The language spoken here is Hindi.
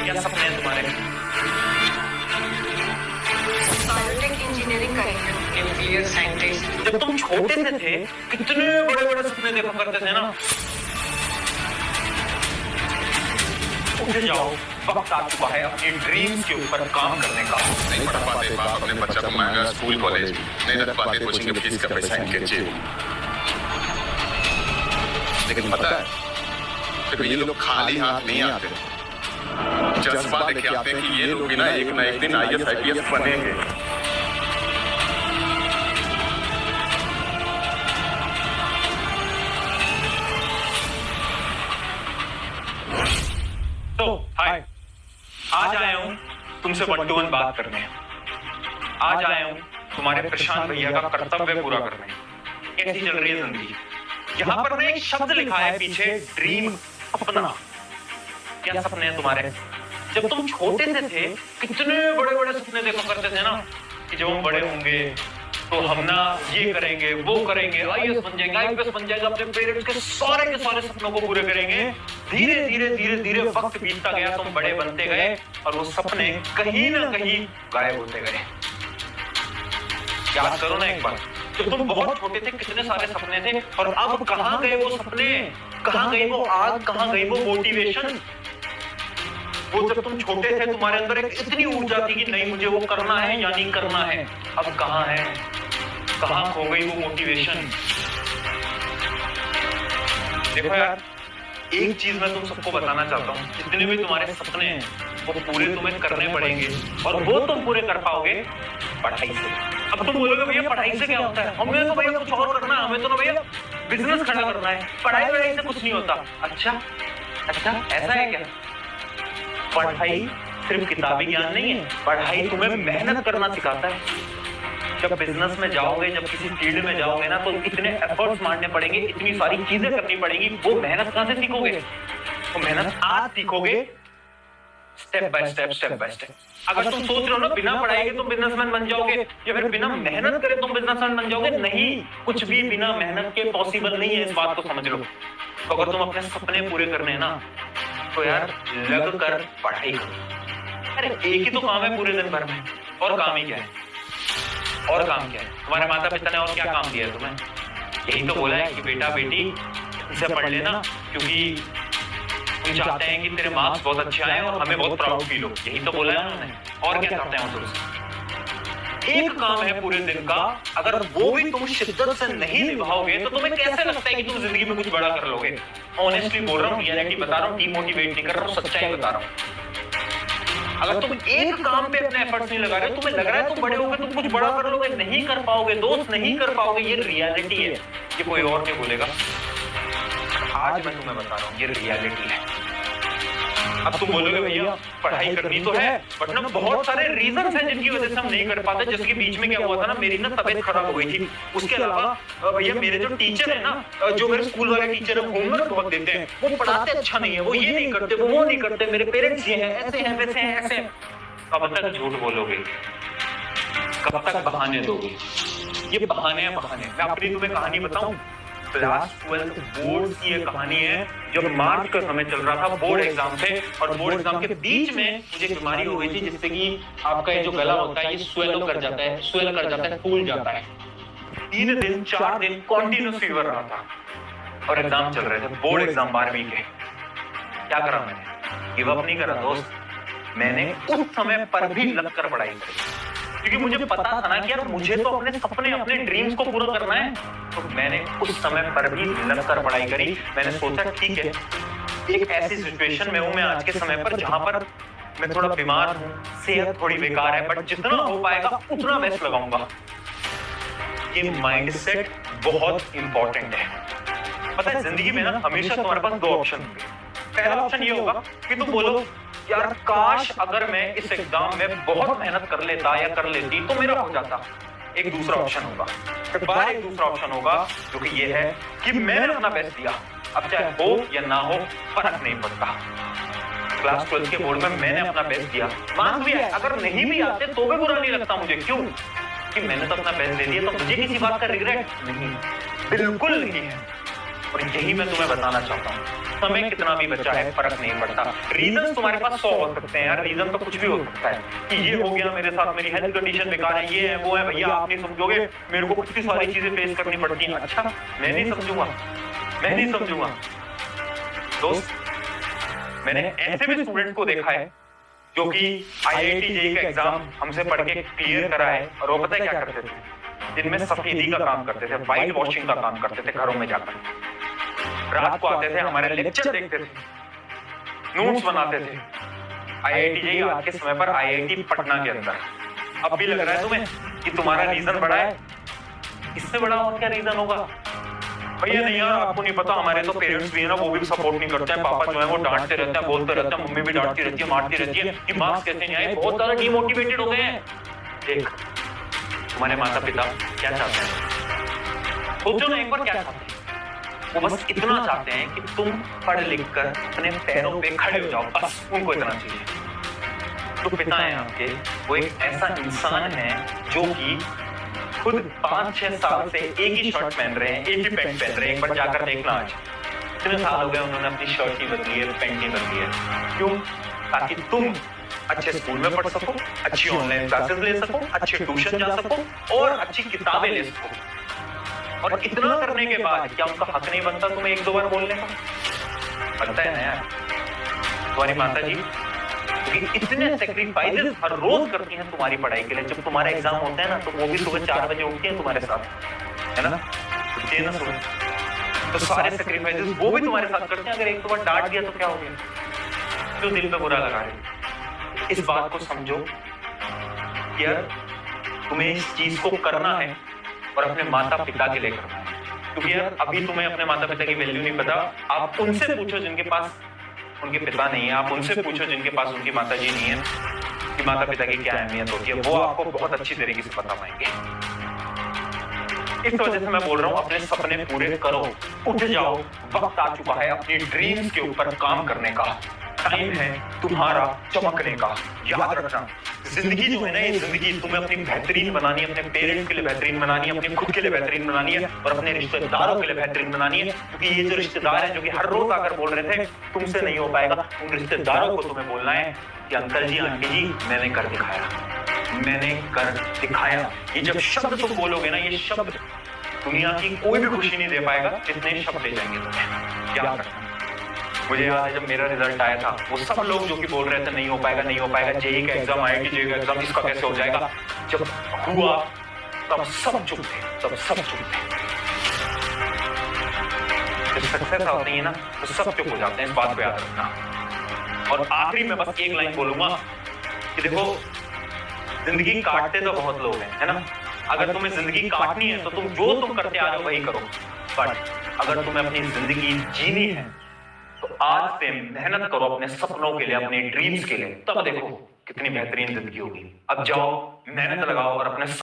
क्या सपने हैं तुम्हारे? बायोटेक इंजीनियरिंग करेंगे, न्यूक्लियर साइंटिस्ट। जब तुम छोटे से थे कितने बड़े बड़े सपने देखा करते थे ना। उठ जाओ, वक्त आ चुका है अपनी ड्रीम्स के ऊपर काम करने का। नहीं पढ़ पाते बाप अपने बच्चा को महंगा स्कूल कॉलेज, नहीं रख पाते कोचिंग की फीस का पैसा इनके जेब। लेकिन पता है देखो ये लोग खाली हाथ नहीं आते, जज्बा लेके आते हैं कि ये लोग भी ना एक दिन IAS IPS बनेंगे। तो हाय, आज आया हूँ तुमसे 1-to-1 बात करने। आज आया हूँ तुम्हारे प्रशांत भैया का कर्तव्य पूरा करने। कैसी चल रही है जिंदगी? यहाँ पर ना एक शब्द लिखा है पीछे, ड्रीम, अपना। क्या सपने हैं तुम्हारे? जब तुम छोटे से थे कितने बड़े बड़े सपने देखा करते थे ना कि जब हम बड़े होंगे तो हम ना ये करेंगे, वो करेंगे, IAS बन जाएंगे, IPS बन जाएंगे, अपने पेरेंट्स के सारे सपनों को पूरे करेंगे। धीरे धीरे वक्त बीतता गया, तुम बड़े बनते गए और वो सपने कहीं ना कहीं गायब होते गए। याद करो ना एक बार, जब तुम बहुत छोटे थे कितने सारे सपने थे और अब कहाँ गए वो सपने? कहाँ गई वो आग? कहाँ गई वो मोटिवेशन? वो जब तुम छोटे थे तुम्हारे अंदर एक इतनी ऊर्जा थी कि नहीं मुझे वो करना है या नहीं करना है। अब कहाँ है? कहाँ खो गई वो मोटिवेशन? देखो यार, एक चीज मैं तुम सबको बताना चाहता हूँ, जितने भी तुम्हारे सपने हैं वो पूरे तुम्हें करने पड़ेंगे और वो तुम पूरे कर पाओगे पढ़ाई से। अब तुम बोलोगे भैया पढ़ाई से क्या होता है? हमें तो भैया कुछ और करना है, हमें तो ना भैया बिजनेस खड़ा करना है, पढ़ाई से कुछ नहीं होता। अच्छा, ऐसा है क्या? पढ़ाई सिर्फ किताबी ज्ञान नहीं है, पढ़ाई तुम्हें मेहनत करना सिखाता है। जब बिजनेस में जाओगे, जब किसी फील्ड में जाओगे ना, तो इतने एफर्ट्स मारने पड़ेंगे, इतनी सारी चीजें करनी पड़ेंगी। वो मेहनत कहां से सीखोगे? तो मेहनत आज सीखोगे, स्टेप बाय स्टेप। अगर तुम सोच रहे हो ना बिना पढ़ाई के तुम बिजनेसमैन बन जाओगे या फिर बिना मेहनत करे तुम बिजनेसमैन बन जाओगे, नहीं, कुछ भी बिना मेहनत के पॉसिबल नहीं है। इस बात को समझ लो। तो अगर तुम अपने सपने पूरे करने हैं ना, तो यार लग कर पढ़ाई करो। अरे एक ही तो काम है पूरे दिन भर में, और काम ही क्या है? और काम क्या है? तुम्हारे माता पिता ने और क्या काम दिया है तुम्हें? यही तो बोला है कि बेटा बेटी इसे पढ़ लेना, क्योंकि तुम चाहते हैं कि तेरे मार्क्स बहुत अच्छे आए और हमें बहुत प्राउड फील हो। यही तो बोला है उन्होंने। और क्या चाहते हैं तुमसे? एक काम है पूरे दिन का, अगर वो भी तुम शिद्दत से नहीं निभाओगे तो तुम्हें कैसे लगता है कि तुम जिंदगी में कुछ बड़ा कर लोगे? ऑनेस्टली बोल रहा हूँ, रियलिटी बता रहा हूँ, डीमोटिवेट नहीं कर रहा हूँ, सच्चाई बता रहा हूँ। अगर तुम एक काम पे अपने एफर्ट्स नहीं लगा रहे, तुम्हें लग रहा है तुम बड़े होगे तुम कुछ बड़ा कर लोगे, नहीं कर पाओगे दोस्त, नहीं कर पाओगे। ये रियलिटी है, ये कोई और नहीं बोलेगा। आज मैं तुम्हें बता रहा हूँ, ये रियलिटी है। अब तुम बोलोगे भैया पढ़ाई करनी तो है, बट ना बहुत सारे रीजंस हैं जिनकी वजह से हम नहीं कर पाते। जैसे कि बीच में क्या हुआ था ना, मेरी ना तबीयत खराब हो गई थी। उसके अलावा भैया मेरे जो टीचर है ना, जो मेरे स्कूल वाले टीचर है, होमवर्क बहुत देते हैं, वो पढ़ाते अच्छा नहीं है, वो ये नहीं करते, वो नहीं करते, मेरे पेरेंट्स ये हैं, ऐसे हैं, वैसे हैं, ऐसे हैं। कब तक झूठ बोलोगे? कब तक बहाने दोगे? ये बहाने हैं, बहाने। मैं अपनी तुम्हें कहानी बताऊं, क्लास 12 बोर्ड की ये कहानी है। जब मार्च का समय चल रहा था, बोर्ड एग्जाम थे, और बोर्ड एग्जाम के बीच में मुझे बीमारी हो गई थी, जिससे कि आपका ये जो गला होता है ये स्वेल कर जाता है, फूल जाता है। 3 दिन 4 दिन कॉन्टिन्यूस फीवर रहा था और एग्जाम चल रहे थे, बोर्ड एग्जाम 12वीं के। क्या करा मैंने? गिव अप नहीं करा दोस्त, मैंने उस समय पर भी लगकर पढ़ाई करी, क्योंकि मुझे पता था ना कि यार मुझे तो अपने सपने, अपने ड्रीम्स को पूरा करना है। तो मैंने उस समय पर भी लगकर पढ़ाई करी। मैंने सोचा ठीक है, एक ऐसी सिचुएशन में हूं मैं आज के समय पर जहां पर मैं थोड़ा बीमार हूं, सेहत थोड़ी बेकार है, बट जितना हो पाएगा उतना बेस्ट लगाऊंगा। ये माइंडसेट बहुत इंपॉर्टेंट है। पता है जिंदगी में ना हमेशा तुम्हारे पास 2 ऑप्शन होंगे। पहला ऑप्शन ये होगा कि तुम बोलो यार काश अगर मैं इस एग्जाम में बहुत मेहनत कर लेता या कर लेती तो मेरा हो जाता। एक दूसरा ऑप्शन होगा, एक दूसरा ऑप्शन होगा जो कि ये है कि मैंने अपना बेस्ट दिया, अब चाहे हो या ना हो फर्क नहीं पड़ता। क्लास 12 के बोर्ड में मैंने अपना बेस्ट दिया, मार्क्स भी आए, अगर नहीं भी आते तो भी बुरा नहीं लगता मुझे। क्यों? कि मैंने तो अपना बेस्ट दे दिया, तो मुझे किसी बात का रिग्रेट नहीं, बिल्कुल नहीं है। और यही मैं तुम्हें बताना चाहता हूँ। समय कितना भी बचा है फर्क नहीं पड़ता। रीजन तुम्हारे पास 100 हो सकते हैं यार, रीजन तो कुछ भी हो सकता है कि ये हो गया मेरे साथ, मेरी हेल्थ कंडीशन बेकार है, ये है वो है, भैया आप नहीं समझोगे, मेरे को कितनी सारी चीजें फेस करनी पड़ती हैं। अच्छा मैं नहीं समझूंगा, मैं नहीं समझूंगा। दोस्त मैंने ऐसे भी स्टूडेंट को देखा है जो कि IIT जेईई का एग्जाम हमसे पढ़ के क्लियर करा है, और वो पता है क्या करते थे, दिन में सफेदी का काम करते थे, व्हाइट वॉशिंग का काम करते थे घरों में जाकर, रात को आते थे हमारे लेक्चर देखते थे, नोट्स बनाते थे। IIT जेईई आज के समय पर IIT पटना के अंदर। अब भी लग रहा है तुम्हें कि तुम्हारा रीजन बड़ा है, इससे बड़ा और क्या रीजन होगा? भैया नहीं यार आपको नहीं पता, हमारे तो पेरेंट्स भी है ना, वो भी सपोर्ट नहीं करते हैं, पापा जो है वो डांटते रहते हैं, बोलते रहते हैं, मम्मी भी डांटती रहती है, मारती रहती है कि मार्क्स कैसे नहीं आए, बहुत ज्यादा डिमोटिवेटेड हो गए हैं। देख तुम्हारे माता पिता क्या चाहते हैं, सोचो ना एक बार क्या चाहते हैं। वो बस इतना चाहते हैं कि तुम पढ़ लिख कर अपने पैरों पे खड़े हो जाओ, बस उनको इतना चाहिए। तो पिता है आपके, वो एक ऐसा इंसान है जो कि खुद 5-6 साल से एक ही शर्ट पहन रहे हैं, एक ही पैंट पहन रहे हैं। एक बार जाकर देखना, आज इतने साल हो गए उन्होंने अपनी शर्ट नहीं बदली है, पैंट नहीं बदली है। क्यों? ताकि तुम अच्छे स्कूल में पढ़ सको, अच्छी ऑनलाइन क्लासेस ले सको, अच्छे ट्यूशन जा सको और अच्छी किताबें ले सको। और इतना करने के बाद क्या उनका हक नहीं बनता तुम्हें 1-2 बार बोलने का? बनता है ना यार। तुम्हारी माता जी इतने सेक्रीफाइसेस हर रोज करती हैं तुम्हारी पढ़ाई के लिए। जब तुम्हारा एग्जाम होता है ना तो वो भी सुबह 4 बजे उठती हैं तुम्हारे साथ, है ना? उठती है ना सुबह, तो सारे सेक्रीफाइसेस वो भी तुम्हारे साथ करते हैं। अगर 1-2 बार डांट दिया तो क्या हो गया? क्यों दिल पे बुरा लगा रहे? इस बात को समझो कि यार तुम्हें इस चीज को करना है और अपने माता पिता के लिए करना है। क्योंकि यार अभी तुम्हें अपने माता पिता की वैल्यू नहीं पता। आप उनसे पूछो जिनके पास उनके पिता नहीं है, आप उनसे पूछो जिनके पास उनकी माता जी नहीं है कि माता पिता की क्या अहमियत होती है, वो आपको बहुत अच्छी तरीके से बता पाएंगे। इस वजह से मैं बोल रहा हूँ अपने सपने पूरे करो, उठ जाओ, वक्त आ चुका है अपनी ड्रीम्स के ऊपर काम करने का, टाइम है तुम्हारा चमकने का। याद रखना जिंदगी जो है ना, ये जिंदगी तुम्हें अपनी बेहतरीन बनानी है, अपने पेरेंट्स के लिए बेहतरीन बनानी है, अपने खुद के लिए बेहतरीन बनानी है और अपने रिश्तेदारों के लिए बेहतरीन बनानी है। क्योंकि ये जो रिश्तेदार हैं जो कि हर रोज आकर बोल रहे थे तुमसे नहीं हो पाएगा, उन रिश्तेदारों को तुम्हें बोलना है कि अंकल जी आंटी जी मैंने कर दिखाया, मैंने कर दिखाया। ये जब शब्द तुम बोलोगे ना, ये शब्द दुनिया की कोई भी खुशी नहीं दे पाएगा, इतने शब्द ले जाएंगे तुम्हें। याद रखना। मुझे याद है जब मेरा रिजल्ट आया था, वो सब लोग जो कि बोल रहे थे नहीं हो पाएगा, नहीं हो पाएगा, जेईई का एग्जाम, IIT जेईई का एग्जाम, इसका कैसे हो जाएगा, जब हुआ तब सब चुप थे, तब सब चुप थे। जब सक्सेस आती है ना तो सब चुप हो जाते हैं, इस बात को याद रखना। और आखिरी में बस एक लाइन बोलूंगा कि देखो जिंदगी काटते तो बहुत लोग हैं, है ना? अगर तुम्हें जिंदगी काटनी है तो तुम जो तुम करते आ रहे हो वही करो, बट अगर तुम्हें अपनी जिंदगी जीनी है तो आज से मेहनत करो अपने सपनों के लिए, अपने ड्रीम्स के लिए, तब देखो कितनी बेहतरीन जिंदगी होगी। अब जाओ मेहनत लगाओ और अपने